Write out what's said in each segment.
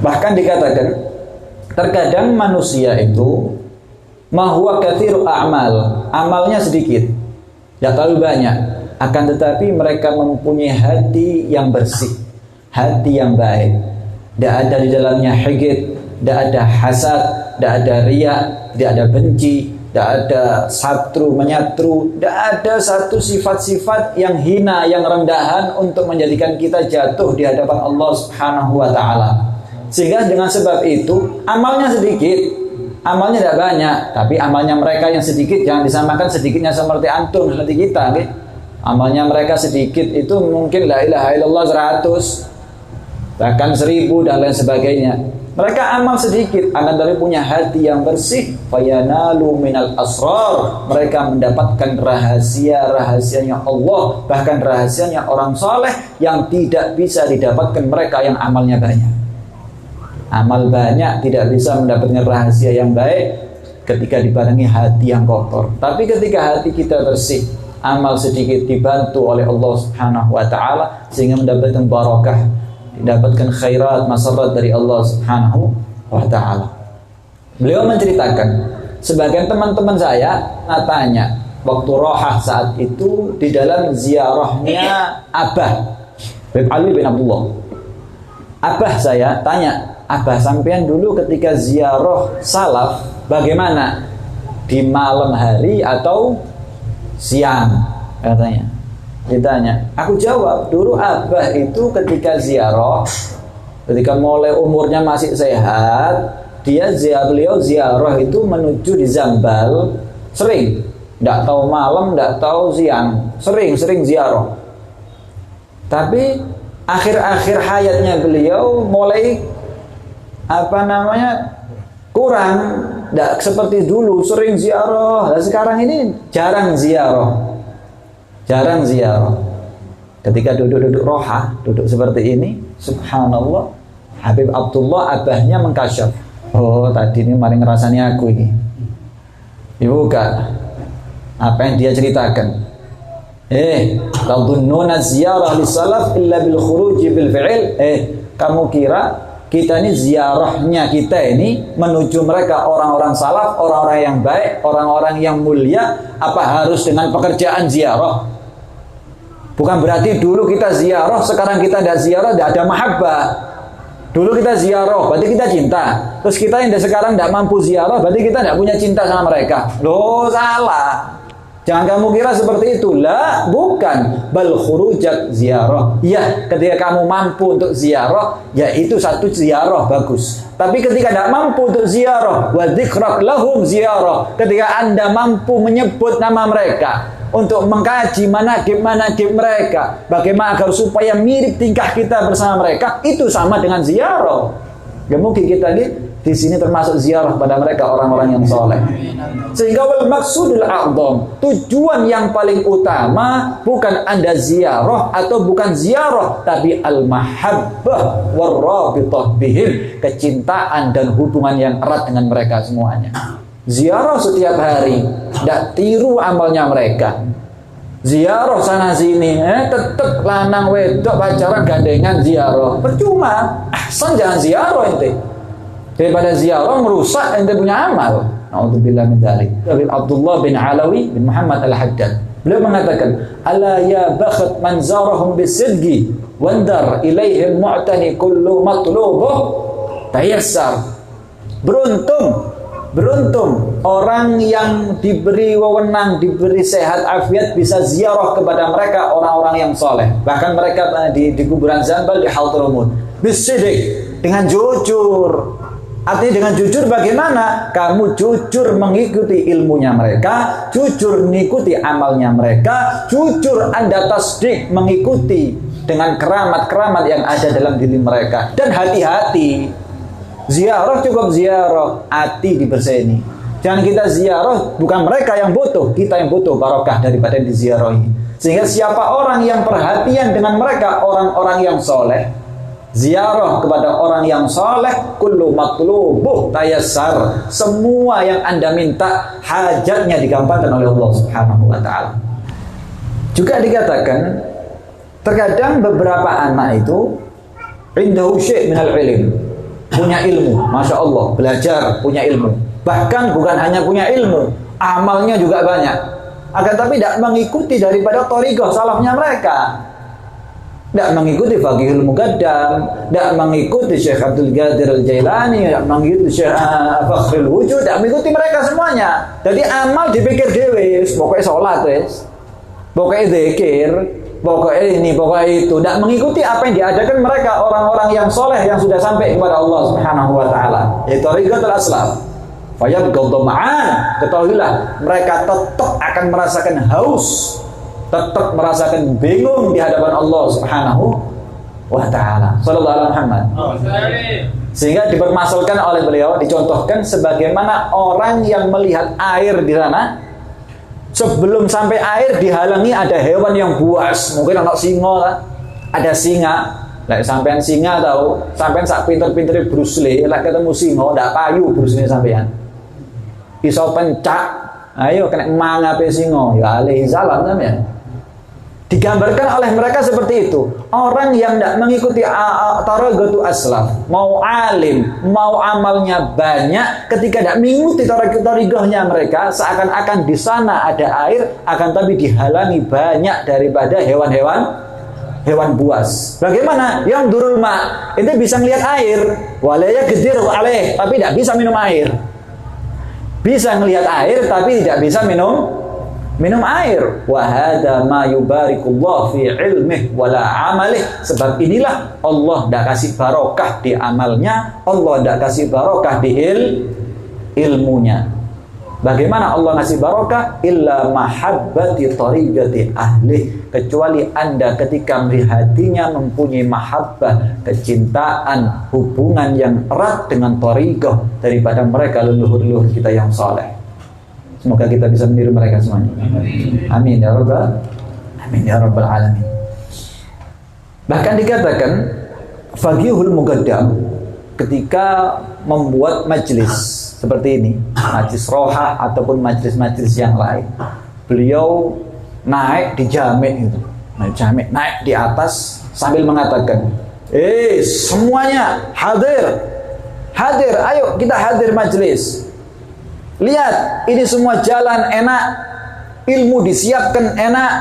Bahkan dikatakan terkadang manusia itu mahuwa kathiru a'mal, amalnya sedikit, tidak terlalu banyak, akan tetapi mereka mempunyai hati yang bersih, hati yang baik, tidak ada di dalamnya higid, tidak ada hasad, tidak ada riya, tidak ada benci, tidak ada satru menyatru, tidak ada satu sifat-sifat yang hina, yang rendahan untuk menjadikan kita jatuh di hadapan Allah Subhanahu wa ta'ala. Sehingga dengan sebab itu amalnya sedikit, amalnya tidak banyak, tapi amalnya mereka yang sedikit jangan disamakan sedikitnya seperti antum, seperti kita, okay? Amalnya mereka sedikit itu mungkin la ilaha illallah 100, bahkan 1000 dan lain sebagainya. Mereka amal sedikit, akan tapi punya hati yang bersih. Fayanalu minal asrar, mereka mendapatkan rahasia-rahasianya Allah, bahkan rahasianya orang soleh yang tidak bisa didapatkan mereka yang amalnya banyak. Amal banyak tidak bisa mendapatkan rahasia yang baik ketika dibarengi hati yang kotor. Tapi ketika hati kita bersih, amal sedikit dibantu oleh Allah Subhanahu wa ta'ala sehingga mendapatkan barakah, didapatkan khairat, masarat dari Allah Subhanahu wa ta'ala. Beliau menceritakan, sebagian teman-teman saya tanya waktu rohah saat itu di dalam ziarahnya Abah Ali bin Abdullah. Abah saya tanya, Abah sampean dulu ketika ziarah salaf bagaimana? Di malam hari atau siang? Katanya. Ditanya, aku jawab, dulu Abah itu ketika ziarah, ketika mulai umurnya masih sehat, beliau ziarah itu menuju di Zambal, sering, tidak tahu malam, tidak tahu siang, sering ziarah. Tapi akhir-akhir hayatnya beliau mulai kurang, tidak seperti dulu sering ziarah. Dan sekarang ini jarang ziarah. Ketika duduk rohah, duduk seperti ini, subhanallah, Habib Abdullah abahnya mengkasyaf. Oh, tadi ini maling ngerasani aku ini. Dibuka apa yang dia ceritakan. Tadhunnuna ziyarah li salaf illa bil khuruji bil fi'il. Kamu kira kita ini ziarahnya kita ini menuju mereka orang-orang salaf, orang-orang yang baik, orang-orang yang mulia, apa harus dengan pekerjaan ziarah? Bukan berarti dulu kita ziarah, sekarang kita tidak ziarah, tidak ada mahabbah. Dulu kita ziarah, berarti kita cinta. Terus kita yang sekarang tidak mampu ziarah, berarti kita tidak punya cinta sama mereka. Loh, salah. Jangan kamu kira seperti itu. Lah, bukan. Bal khurujat ziarah. Ya, ketika kamu mampu untuk ziarah, ya itu satu ziarah bagus. Tapi ketika tidak mampu untuk ziarah, wa dzikrak lahum ziarah. Ketika Anda mampu menyebut nama mereka, untuk mengkaji manaqib mereka, bagaimana agar supaya mirip tingkah kita bersama mereka, itu sama dengan ziarah. Ya mungkin kita di sini termasuk ziarah pada mereka orang-orang yang soleh. Sehingga wal maksudul a'dham, tujuan yang paling utama bukan Anda ziarah atau bukan ziarah, tapi al mahabbah war rabithah bihim, kecintaan dan hubungan yang erat dengan mereka semuanya. Ziarah setiap hari, tidak tiru amalnya mereka. Ziarah sana sini, tetap lanang wedok pacaran gandengan ziarah, percuma. Ahsan jangan ziarah ente. Daripada ziarah merusak ente punya amal. Nauzubillah min dzalik. Dari Abdullah bin Alawi bin Muhammad Al-Haddad, beliau mengatakan, ala ya bakhat man zarahum bisidqi wandar ilaihim mu'tani kullu matlubuh tayassar. Beruntung orang yang diberi wewenang, diberi sehat afiat bisa ziarah kepada mereka orang-orang yang soleh. Bahkan mereka di kuburan Zambal, di Haltul Umud, bisidik, dengan jujur. Artinya dengan jujur bagaimana? Kamu jujur mengikuti ilmunya mereka, jujur mengikuti amalnya mereka, jujur Anda tasdik mengikuti dengan keramat-keramat yang ada dalam diri mereka. Dan hati-hati, ziarah cukup ziarah, hati dibersihkan. Jangan kita ziarah, bukan mereka yang butuh, kita yang butuh barokah daripada diziarahi. Sehingga siapa orang yang perhatian dengan mereka, orang-orang yang soleh, ziarah kepada orang yang soleh, kullu matlubuh tayassar, semua yang Anda minta hajatnya digampangkan oleh Allah Subhanahu wa ta'ala. Juga dikatakan terkadang beberapa anak itu indahu syai' minal ilm, punya ilmu, Masya Allah, belajar, punya ilmu. Bahkan bukan hanya punya ilmu, amalnya juga banyak. Akan tapi tidak mengikuti daripada thariqah salafnya mereka. Tidak mengikuti Faqihul Muqaddam, tidak mengikuti Syekh Abdul Qadir Al-Jailani, tidak mengikuti Syekh Fakhrul Wujud, tidak mengikuti mereka semuanya. Jadi amal dipikir dewe, pokoknya sholat, pokoknya zikir, pokoknya ini, pokoknya itu. Tidak mengikuti apa yang diadakan mereka, orang-orang yang soleh yang sudah sampai kepada Allah Subhanahu wa Ta'ala. Yaitu thariqatul aslaf. Fayabghadhu ma'an, ketahuilah mereka tetap akan merasakan haus, tetap merasakan bingung di hadapan Allah Subhanahu wa Ta'ala. Sallallahu alaihi Muhammad. Sehingga dipermasalahkan oleh beliau, dicontohkan sebagaimana orang yang melihat air di sana, sebelum sampai air dihalangi ada hewan yang buas, mungkin anak singa lah, ada singa. Lah sampean singa tahu, sampean sak pinter-pintere Bruce Lee, lah ketemu singa ndak payu Bruce Lee sampean. Iso pencak, ayo kena mangape singa, ya alaihi salam sampean. Digambarkan oleh mereka seperti itu. Orang yang tidak mengikuti thariqatul aslaf, mau alim, mau amalnya banyak, ketika tidak mengikuti thariqahnya mereka, seakan-akan di sana ada air, akan tapi dihalangi banyak daripada hewan buas. Bagaimana? Yang durul ma, itu bisa melihat air, walaya gedir aleh, tapi tidak bisa minum air. Bisa melihat air, tapi tidak bisa minum air. Wa hadza ma yubarikullah fi ilmihi wala amalih. Sebab inilah Allah tidak kasih barokah di amalnya, Allah tidak kasih barokah di ilmunya. Bagaimana Allah ngasih barokah? Illa mahabbati thariqati ahli, kecuali Anda ketika hatinya mempunyai mahabbah, kecintaan, hubungan yang erat dengan thariqah daripada mereka leluhur-leluhur kita yang saleh. Semoga kita bisa meniru mereka semuanya. Amin ya rabbal alamin. Bahkan dikatakan Faqihul Muqaddam ketika membuat majlis seperti ini, majlis rohah ataupun majlis-majlis yang lain, beliau naik di jamek itu, naik di atas sambil mengatakan, semuanya hadir, ayo kita hadir majlis. Lihat, ini semua jalan enak, ilmu disiapkan enak,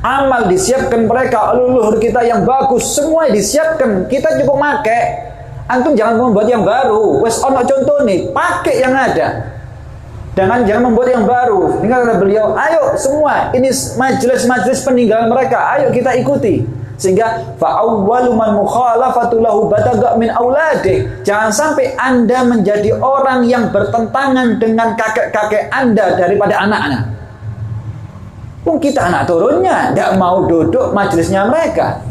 amal disiapkan mereka, leluhur kita yang bagus, semua disiapkan, kita cukup pakai. Antum jangan membuat yang baru. Wes ono contoh nih, pakai yang ada. Jangan membuat yang baru. Ini kata beliau, ayo semua, ini majelis-majelis peninggalan mereka, ayo kita ikuti. Sehingga fa'awwalu man mukhalafatu lahu bataga min auladih. Jangan sampai Anda menjadi orang yang bertentangan dengan kakek-kakek Anda daripada anak-anak. Pun kita anak turunnya tidak mau duduk majelisnya mereka.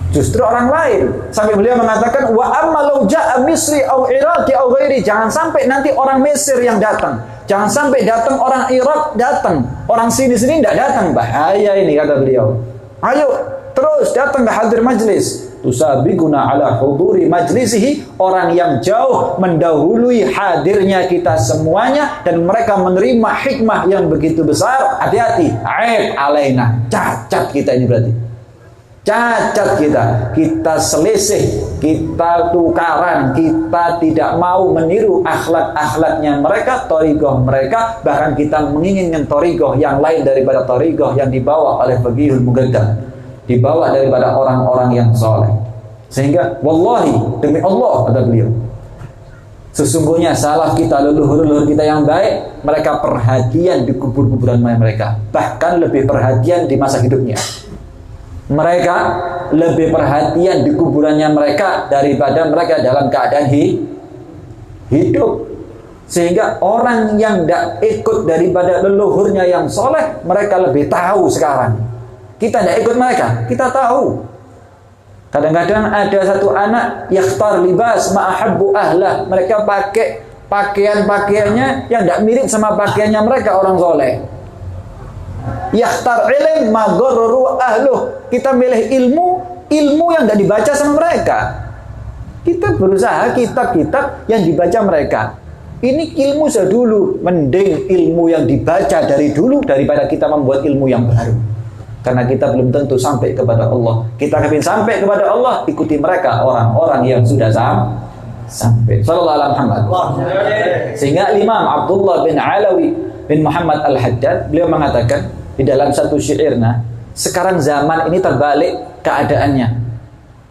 Justru orang lain. Sampai beliau mengatakan wa amma law ja'a Misri au Iraqi au ghairi, jangan sampai nanti orang Mesir yang datang. Jangan sampai datang orang Irak datang. Orang sini-sini tidak datang, bahaya ini kata beliau. Ayo terus datang ke hadir majlis. Tusabiquna ala huduri majlisihi, orang yang jauh mendahului hadirnya kita semuanya dan mereka menerima hikmah yang begitu besar. Hati-hati, aib alaina. Cacat kita ini berarti. Cacat kita selisih, kita tukaran, kita tidak mau meniru akhlak-akhlaknya mereka, thariqah mereka, bahkan kita menginginkan thariqah yang lain daripada thariqah yang dibawa oleh Faqihul Muqaddam, dibawa daripada orang-orang yang soleh. Sehingga wallahi, demi Allah kata beliau, sesungguhnya salaf kita, leluhur-leluhur kita yang baik, mereka perhatian di kubur-kuburan mereka, bahkan lebih perhatian di masa hidupnya. Mereka lebih perhatian di kuburannya mereka daripada mereka dalam keadaan hidup. Sehingga orang yang tidak ikut daripada leluhurnya yang soleh, mereka lebih tahu sekarang. Kita tidak ikut mereka, kita tahu. Kadang-kadang ada satu anak yakhtar libas ma'ahabbu ahlah, mereka pakai pakaian-pakaiannya yang tidak mirip sama pakaiannya mereka orang soleh. Yakhtar ilm magharru ahluh, kita milih ilmu yang tidak dibaca sama mereka. Kita berusaha kitab-kitab yang dibaca mereka. Ini ilmu sedulu, mending ilmu yang dibaca dari dulu daripada kita membuat ilmu yang baru. Karena kita belum tentu sampai kepada Allah. Kita ingin sampai kepada Allah, ikuti mereka, orang-orang yang sudah sampai. Sallallahu alaihi Muhammad. Sehingga Imam Abdullah bin Alawi bin Muhammad Al-Haddad, beliau mengatakan di dalam satu syairnya, sekarang zaman ini terbalik keadaannya.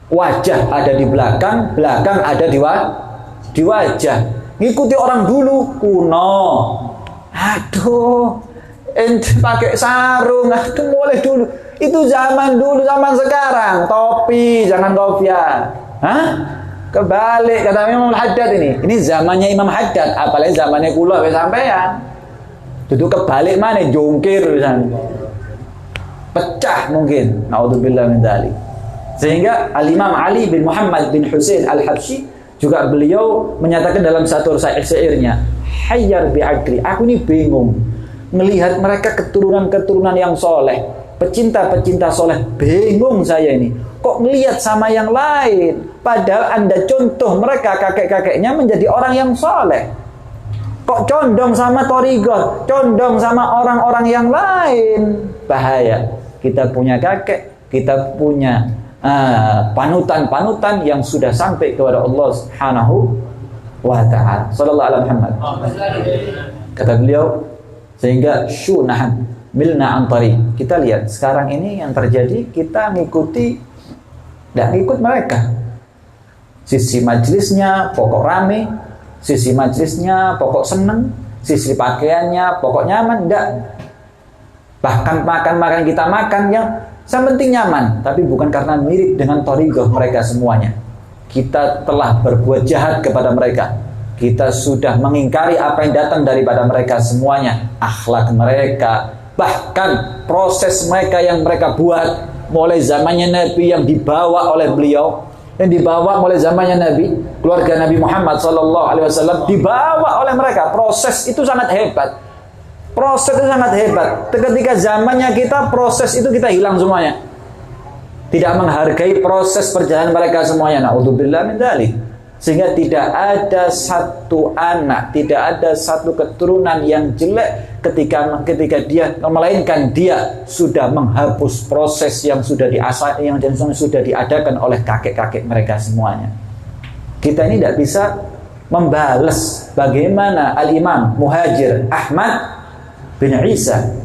Wajah ada di belakang, belakang ada di wajah. Ngikuti orang dulu kuno. Aduh, ente pakai sarung, aduh boleh dulu. Itu zaman dulu, zaman sekarang topi, jangan kopiah. Hah? Kebalik kata Imam Al-Haddad ini. Ini zamannya Imam Haddad, apalagi zamannya kula sampean. Itu kebalik mana jongkir misalnya. Pecah mungkin. Naudzubillah min dzalik. Sehingga Al-Imam Ali bin Muhammad bin Husain Al-Habsyi juga beliau menyatakan dalam satu syairnya, hayyar bi'akli, aku ini bingung melihat mereka keturunan-keturunan yang soleh, pecinta-pecinta soleh, bingung saya ini kok melihat sama yang lain, padahal Anda contoh mereka kakek-kakeknya menjadi orang yang soleh, kok condong sama thariqah, condong sama orang-orang yang lain. Bahaya, kita punya kakek, kita punya panutan-panutan yang sudah sampai kepada Allah Subhanahu wa ta'ala. Sallallahu alaihi Muhammad. Kata beliau, sehingga syunahan milna antari. Kita lihat sekarang ini yang terjadi, kita ngikuti dan ikut mereka. Sisi majelisnya pokok rame, sisi majelisnya pokok seneng, sisi pakaiannya pokok nyaman, enggak. Bahkan makan kita makan yang yang penting nyaman, tapi bukan karena mirip dengan thariqah mereka semuanya. Kita telah berbuat jahat kepada mereka. Kita sudah mengingkari apa yang datang daripada mereka semuanya. Akhlak mereka, bahkan proses mereka yang mereka buat mulai zamannya Nabi yang dibawa oleh beliau, yang dibawa mulai zamannya Nabi, keluarga Nabi Muhammad SAW dibawa oleh mereka. Proses itu sangat hebat. Proses itu sangat hebat. Ketika zamannya kita, proses itu kita hilang semuanya. Tidak menghargai proses perjalanan mereka semuanya. Na'udzubillah min dzalik. Sehingga tidak ada satu anak, tidak ada satu keturunan yang jelek ketika dia, melainkan dia sudah menghapus proses yang sudah diadakan oleh kakek-kakek mereka semuanya. Kita ini tidak bisa membalas bagaimana Al-Imam Muhajir Ahmad bin Isa,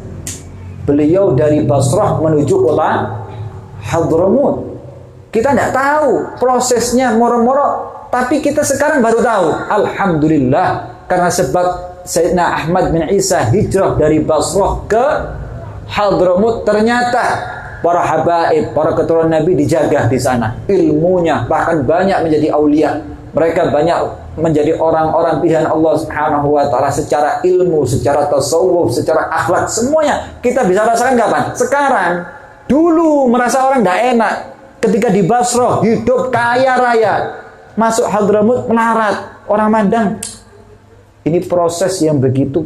beliau dari Basrah menuju kota Hadramut. Kita tidak tahu prosesnya moro-moro, tapi kita sekarang baru tahu. Alhamdulillah, karena sebab Sayyidina Ahmad bin Isa hijrah dari Basrah ke Hadramut, ternyata para habaib, para keturunan Nabi dijaga di sana. Ilmunya bahkan banyak menjadi aulia. Mereka banyak menjadi orang-orang pilihan Allah Subhanahu wa ta'ala secara ilmu, secara tasawuf, secara akhlak, semuanya kita bisa rasakan kapan? Sekarang. Dulu merasa orang tidak enak ketika di Basrah hidup kaya raya, masuk Hadramut melarat, orang mandang. Ini proses yang begitu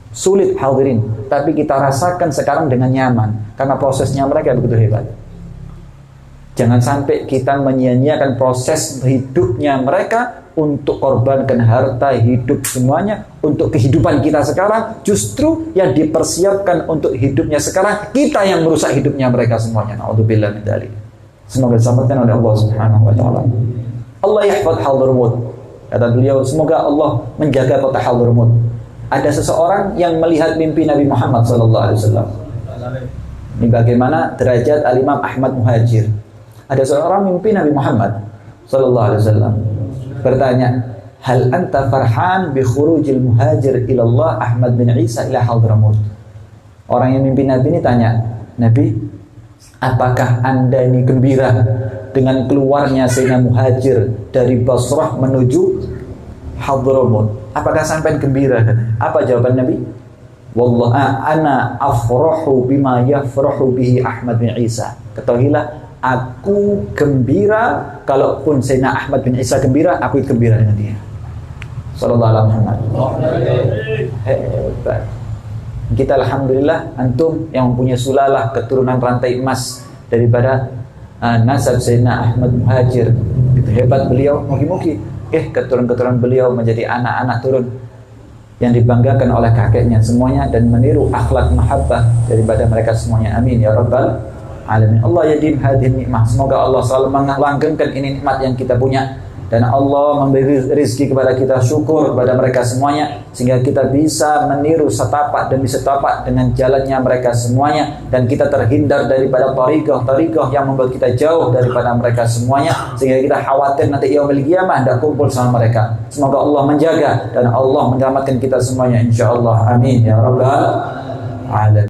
sulit hadirin, tapi kita rasakan sekarang dengan nyaman karena prosesnya mereka begitu hebat. Jangan sampai kita menyia-nyiakan proses hidupnya mereka untuk korbankan harta, hidup semuanya untuk kehidupan kita sekarang. Justru yang dipersiapkan untuk hidupnya sekarang, kita yang merusak hidupnya mereka semuanya. Na'udzubillah min dzalik. Semoga diselamatkan oleh Allah Subhanahu wa ta'ala. Allah yahfadz Hadramut. Kata beliau, semoga Allah menjaga kota Hadramut. Ada seseorang yang melihat mimpi Nabi Muhammad SAW. Ini bagaimana derajat Al-Imam Ahmad Muhajir. Ada seorang mimpi Nabi Muhammad SAW. Bertanya, hal anta farhan bi khurujil muhajir ilallah Ahmad bin Isa ila Hadramut. Orang yang mimpi Nabi ini tanya, Nabi, apakah anda ini gembira dengan keluarnya Sayyidina Muhajir dari Basrah menuju Hadramut? Apakah sampai gembira? Apa jawaban Nabi? Wallah ana afrahu bima yafrahu bihi Ahmad bin Isa. Ketahuilah, aku gembira kalaupun Sayyidina Ahmad bin Isa gembira, aku ikut gembira dengan dia. Sallallahu alaihi Muhammad. Hebat. Kita alhamdulillah antum yang mempunyai sulalah keturunan rantai emas daripada nasab Sayyidina Ahmad Muhajir. Itu hebat beliau. Mugi-mugi keturunan-keturunan beliau menjadi anak-anak turun yang dibanggakan oleh kakeknya semuanya dan meniru akhlak mahabbah daripada mereka semuanya. Amin ya rabbal alamin. Allah yadim hadhihi nikmah. Semoga Allah selalu melanggengkan ini nikmat yang kita punya dan Allah memberi rizki kepada kita, syukur kepada mereka semuanya, sehingga kita bisa meniru setapak demi setapak dengan jalannya mereka semuanya, dan kita terhindar daripada tariqah yang membuat kita jauh daripada mereka semuanya, sehingga kita khawatir nanti yaumil qiyamah tidak kumpul sama mereka. Semoga Allah menjaga dan Allah menyelamatkan kita semuanya insyaallah. Amin ya rabbal alamin.